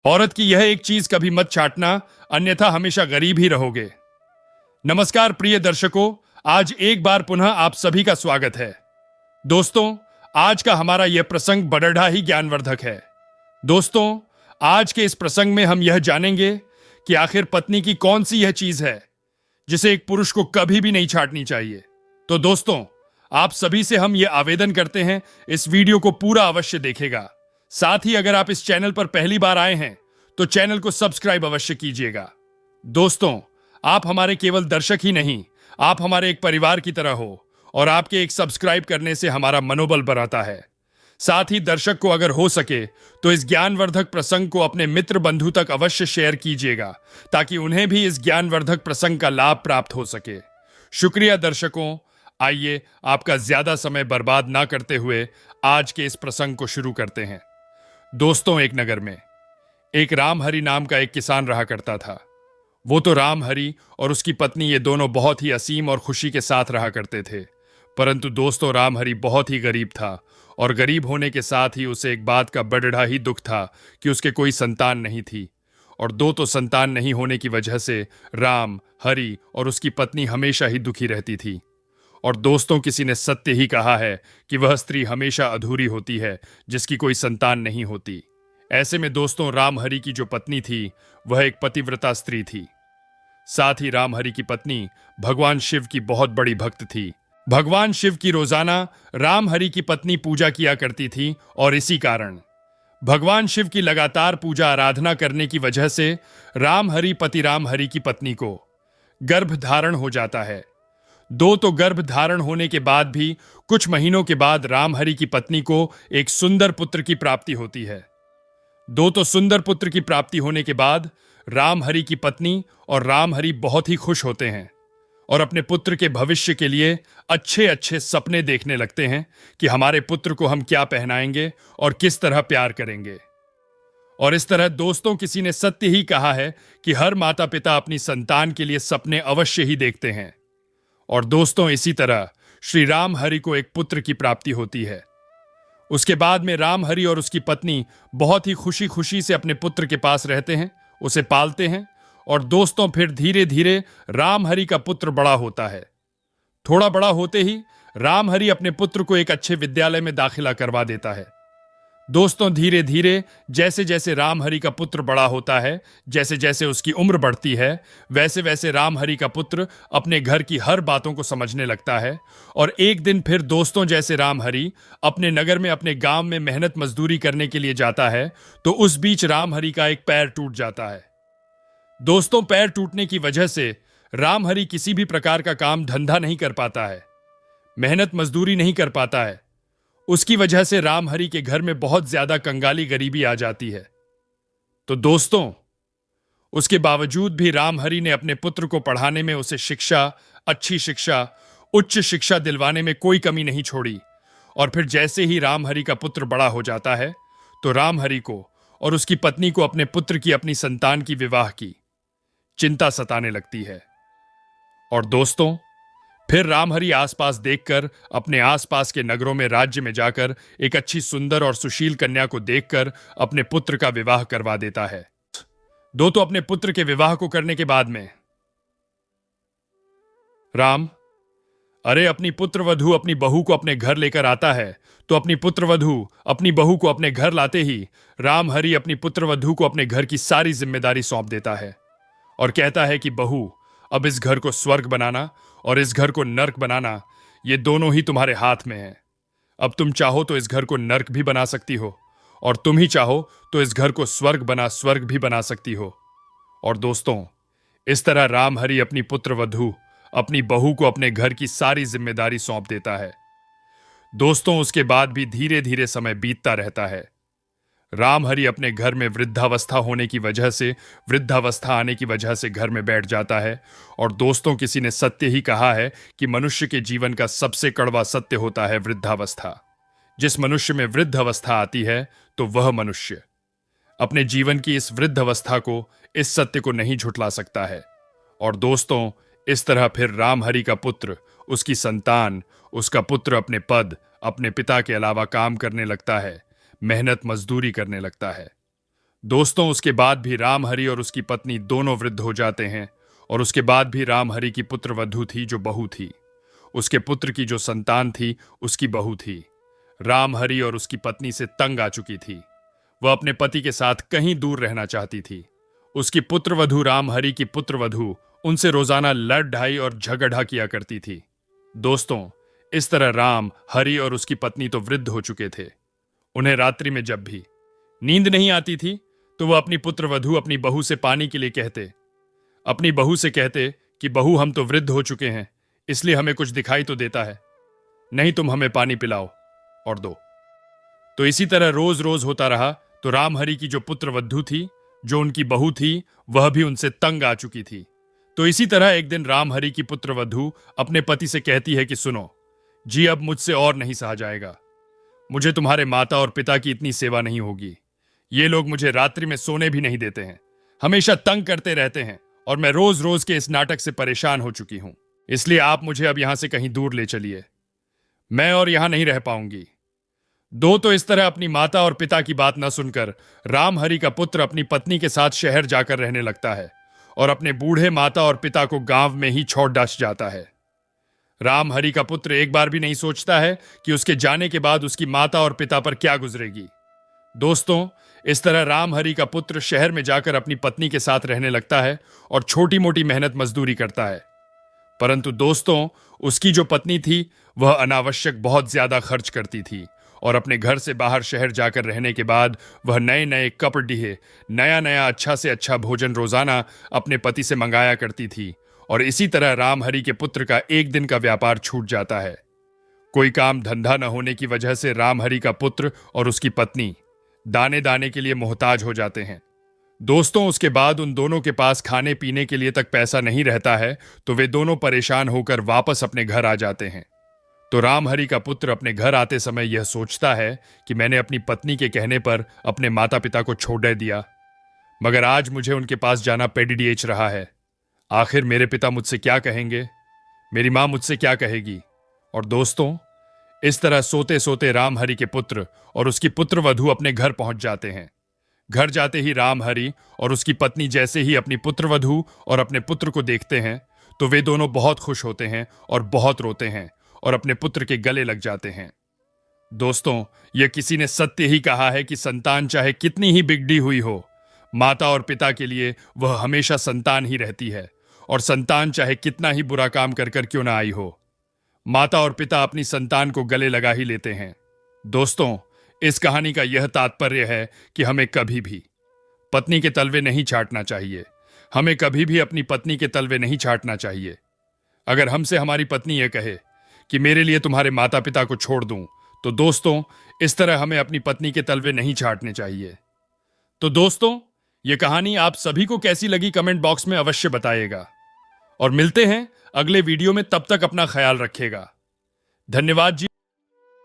औरत की यह एक चीज कभी मत चाटना, अन्यथा हमेशा गरीब ही रहोगे। नमस्कार प्रिय दर्शकों, आज एक बार पुनः आप सभी का स्वागत है। दोस्तों, आज का हमारा यह प्रसंग बड़ढ़ा ही ज्ञानवर्धक है। दोस्तों, आज के इस प्रसंग में हम यह जानेंगे कि आखिर पत्नी की कौन सी यह चीज है जिसे एक पुरुष को कभी भी नहीं छाटनी चाहिए। तो दोस्तों, आप सभी से हम यह आवेदन करते हैं, इस वीडियो को पूरा अवश्य देखेगा। साथ ही अगर आप इस चैनल पर पहली बार आए हैं तो चैनल को सब्सक्राइब अवश्य कीजिएगा। दोस्तों, आप हमारे केवल दर्शक ही नहीं, आप हमारे एक परिवार की तरह हो और आपके एक सब्सक्राइब करने से हमारा मनोबल बढ़ाता है। साथ ही दर्शक को अगर हो सके तो इस ज्ञानवर्धक प्रसंग को अपने मित्र बंधु तक अवश्य शेयर कीजिएगा, ताकि उन्हें भी इस ज्ञानवर्धक प्रसंग का लाभ प्राप्त हो सके। शुक्रिया दर्शकों। आइए आपका ज्यादा समय बर्बाद ना करते हुए आज के इस प्रसंग को शुरू करते हैं। दोस्तों, एक नगर में एक राम हरि नाम का एक किसान रहा करता था। वो तो राम हरि और उसकी पत्नी ये दोनों बहुत ही असीम और खुशी के साथ रहा करते थे। परंतु दोस्तों, राम हरि बहुत ही गरीब था और गरीब होने के साथ ही उसे एक बात का बड़ढ़ा ही दुख था कि उसके कोई संतान नहीं थी। और दो तो संतान नहीं होने की वजह से राम हरि और उसकी पत्नी हमेशा ही दुखी रहती थी। और दोस्तों, किसी ने सत्य ही कहा है कि वह स्त्री हमेशा अधूरी होती है जिसकी कोई संतान नहीं होती। ऐसे में दोस्तों, राम हरि की जो पत्नी थी वह एक पतिव्रता स्त्री थी। साथ ही राम हरि की पत्नी भगवान शिव की बहुत बड़ी भक्त थी। भगवान शिव की रोजाना राम हरि की पत्नी पूजा किया करती थी और इसी कारण भगवान शिव की लगातार पूजा आराधना करने की वजह से राम हरि पति राम हरि की पत्नी को गर्भ धारण हो जाता है। दो तो गर्भ धारण होने के बाद भी कुछ महीनों के बाद राम हरि की पत्नी को एक सुंदर पुत्र की प्राप्ति होती है। दो तो सुंदर पुत्र की प्राप्ति होने के बाद राम हरि की पत्नी और राम हरि बहुत ही खुश होते हैं और अपने पुत्र के भविष्य के लिए अच्छे अच्छे सपने देखने लगते हैं कि हमारे पुत्र को हम क्या पहनाएंगे और किस तरह प्यार करेंगे। और इस तरह दोस्तों, किसी ने सत्य ही कहा है कि हर माता पिता अपनी संतान के लिए सपने अवश्य ही देखते हैं। और दोस्तों, इसी तरह श्री राम हरि को एक पुत्र की प्राप्ति होती है। उसके बाद में राम हरि और उसकी पत्नी बहुत ही खुशी खुशी से अपने पुत्र के पास रहते हैं, उसे पालते हैं। और दोस्तों, फिर धीरे धीरे राम हरि का पुत्र बड़ा होता है। थोड़ा बड़ा होते ही राम हरि अपने पुत्र को एक अच्छे विद्यालय में दाखिला करवा देता है। दोस्तों, धीरे धीरे जैसे जैसे राम हरि का पुत्र बड़ा होता है, जैसे जैसे उसकी उम्र बढ़ती है, वैसे वैसे राम हरि का पुत्र अपने घर की हर बातों को समझने लगता है। और एक दिन फिर दोस्तों, जैसे राम हरि अपने नगर में अपने गांव में मेहनत मजदूरी करने के लिए जाता है, तो उस बीच राम हरि का एक पैर टूट जाता है। दोस्तों, पैर टूटने की वजह से राम हरि किसी भी प्रकार का काम धंधा नहीं कर पाता है, मेहनत मजदूरी नहीं कर पाता है। उसकी वजह से राम हरि के घर में बहुत ज्यादा कंगाली गरीबी आ जाती है। तो दोस्तों, उसके बावजूद भी राम हरि ने अपने पुत्र को पढ़ाने में, उसे शिक्षा, अच्छी शिक्षा, उच्च शिक्षा दिलवाने में कोई कमी नहीं छोड़ी। और फिर जैसे ही राम हरि का पुत्र बड़ा हो जाता है तो राम हरि को और उसकी पत्नी को अपने पुत्र की, अपनी संतान की विवाह की चिंता सताने लगती है। और दोस्तों, फिर राम हरि आसपास देखकर, अपने आसपास के नगरों में, राज्य में जाकर एक अच्छी सुंदर और सुशील कन्या को देखकर अपने पुत्र का विवाह करवा देता है। दो तो अपने पुत्र के विवाह को करने के बाद में राम अपनी पुत्रवधू अपनी बहू को अपने घर लेकर आता है, तो अपनी पुत्रवधू अपनी बहू को अपने घर लाते ही राम हरि अपनी पुत्रवधू को अपने घर की सारी जिम्मेदारी सौंप देता है और कहता है कि बहू, अब इस घर को स्वर्ग बनाना और इस घर को नर्क बनाना, ये दोनों ही तुम्हारे हाथ में है। अब तुम चाहो तो इस घर को नर्क भी बना सकती हो और तुम ही चाहो तो इस घर को स्वर्ग भी बना सकती हो। और दोस्तों, इस तरह राम हरि अपनी पुत्रवधू, अपनी बहू को अपने घर की सारी जिम्मेदारी सौंप देता है। दोस्तों, उसके बाद भी धीरे धीरे समय बीतता रहता है। राम हरि अपने घर में वृद्धावस्था होने की वजह से, वृद्धावस्था आने की वजह से घर में बैठ जाता है। और दोस्तों, किसी ने सत्य ही कहा है कि मनुष्य के जीवन का सबसे कड़वा सत्य होता है वृद्धावस्था। जिस मनुष्य में वृद्धावस्था आती है तो वह मनुष्य अपने जीवन की इस वृद्धावस्था को, इस सत्य को नहीं झुठला सकता है। और दोस्तों, इस तरह फिर राम हरि का पुत्र, उसकी संतान, उसका पुत्र अपने पद, अपने पिता के अलावा काम करने लगता है, मेहनत मजदूरी करने लगता है। दोस्तों, उसके बाद भी राम हरि और उसकी पत्नी दोनों वृद्ध हो जाते हैं और उसके बाद भी राम हरि की पुत्र वधू थी जो बहू थी। उसके पुत्र की जो संतान थी उसकी बहू थी। राम हरि और उसकी पत्नी से तंग आ चुकी थी। वह अपने पति के साथ कहीं दूर रहना चाहती थी। उसकी पुत्रवधू राम हरि की पुत्रवधू उनसे रोजाना लड़ ढाई और झगड़ा किया करती थी। दोस्तों, इस तरह राम हरि और उसकी पत्नी तो वृद्ध हो चुके थे। उन्हें रात्रि में जब भी नींद नहीं आती थी तो वह अपनी पुत्रवधू अपनी बहू से पानी के लिए अपनी बहू से कहते कि बहू, हम तो वृद्ध हो चुके हैं, इसलिए हमें कुछ दिखाई तो देता है, नहीं तुम हमें पानी पिलाओ और दो। तो इसी तरह रोज रोज होता रहा। तो राम हरि की जो पुत्रवधू थी, जो उनकी बहू थी, वह भी उनसे तंग आ चुकी थी। तो इसी तरह एक दिन राम हरि की पुत्रवधू अपने पति से कहती है कि सुनो जी, अब मुझसे और नहीं सहा जाएगा। मुझे तुम्हारे माता और पिता की इतनी सेवा नहीं होगी। ये लोग मुझे रात्रि में सोने भी नहीं देते हैं, हमेशा तंग करते रहते हैं और मैं रोज रोज के इस नाटक से परेशान हो चुकी हूं। इसलिए आप मुझे अब यहां से कहीं दूर ले चलिए, मैं और यहां नहीं रह पाऊंगी। दो तो इस तरह अपनी माता और पिता की बात न सुनकर राम हरि का पुत्र अपनी पत्नी के साथ शहर जाकर रहने लगता है और अपने बूढ़े माता और पिता को गांव में ही छोड़ डस जाता है। राम हरि का पुत्र एक बार भी नहीं सोचता है कि उसके जाने के बाद उसकी माता और पिता पर क्या गुजरेगी। दोस्तों, इस तरह राम हरि का पुत्र शहर में जाकर अपनी पत्नी के साथ रहने लगता है और छोटी मोटी मेहनत मजदूरी करता है। परंतु दोस्तों, उसकी जो पत्नी थी वह अनावश्यक बहुत ज्यादा खर्च करती थी और अपने घर से बाहर शहर जाकर रहने के बाद वह नए नए कपड़े, नया नया अच्छा से अच्छा भोजन रोजाना अपने पति से मंगाया करती थी। और इसी तरह राम हरि के पुत्र का एक दिन का व्यापार छूट जाता है। कोई काम धंधा न होने की वजह से राम हरि का पुत्र और उसकी पत्नी दाने दाने के लिए मोहताज हो जाते हैं। दोस्तों, उसके बाद उन दोनों के पास खाने पीने के लिए तक पैसा नहीं रहता है, तो वे दोनों परेशान होकर वापस अपने घर आ जाते हैं। तो राम हरि का पुत्र अपने घर आते समय यह सोचता है कि मैंने अपनी पत्नी के कहने पर अपने माता पिता को छोड़ दिया, मगर आज मुझे उनके पास जाना पेडिडीएच रहा है। आखिर मेरे पिता मुझसे क्या कहेंगे, मेरी मां मुझसे क्या कहेगी। और दोस्तों, इस तरह सोते सोते राम हरि के पुत्र और उसकी पुत्रवधू अपने घर पहुंच जाते हैं। घर जाते ही राम हरि और उसकी पत्नी जैसे ही अपनी पुत्रवधू और अपने पुत्र को देखते हैं तो वे दोनों बहुत खुश होते हैं और बहुत रोते हैं और अपने पुत्र के गले लग जाते हैं। दोस्तों, यह किसी ने सत्य ही कहा है कि संतान चाहे कितनी ही बिगड़ी हुई हो, माता और पिता के लिए वह हमेशा संतान ही रहती है। और संतान चाहे कितना ही बुरा काम कर कर क्यों ना आई हो, माता और पिता अपनी संतान को गले लगा ही लेते हैं। दोस्तों, इस कहानी का यह तात्पर्य है कि हमें कभी भी पत्नी के तलवे नहीं छाटना चाहिए। हमें कभी भी अपनी पत्नी के तलवे नहीं छाटना चाहिए। अगर हमसे हमारी पत्नी यह कहे कि मेरे लिए तुम्हारे माता पिता को छोड़ दूं, तो दोस्तों, इस तरह हमें अपनी पत्नी के तलवे नहीं छाटने चाहिए। तो दोस्तों, यह कहानी आप सभी को कैसी लगी कमेंट बॉक्स में अवश्य बताइएगा और मिलते हैं अगले वीडियो में। तब तक अपना ख्याल रखिएगा। धन्यवाद जी।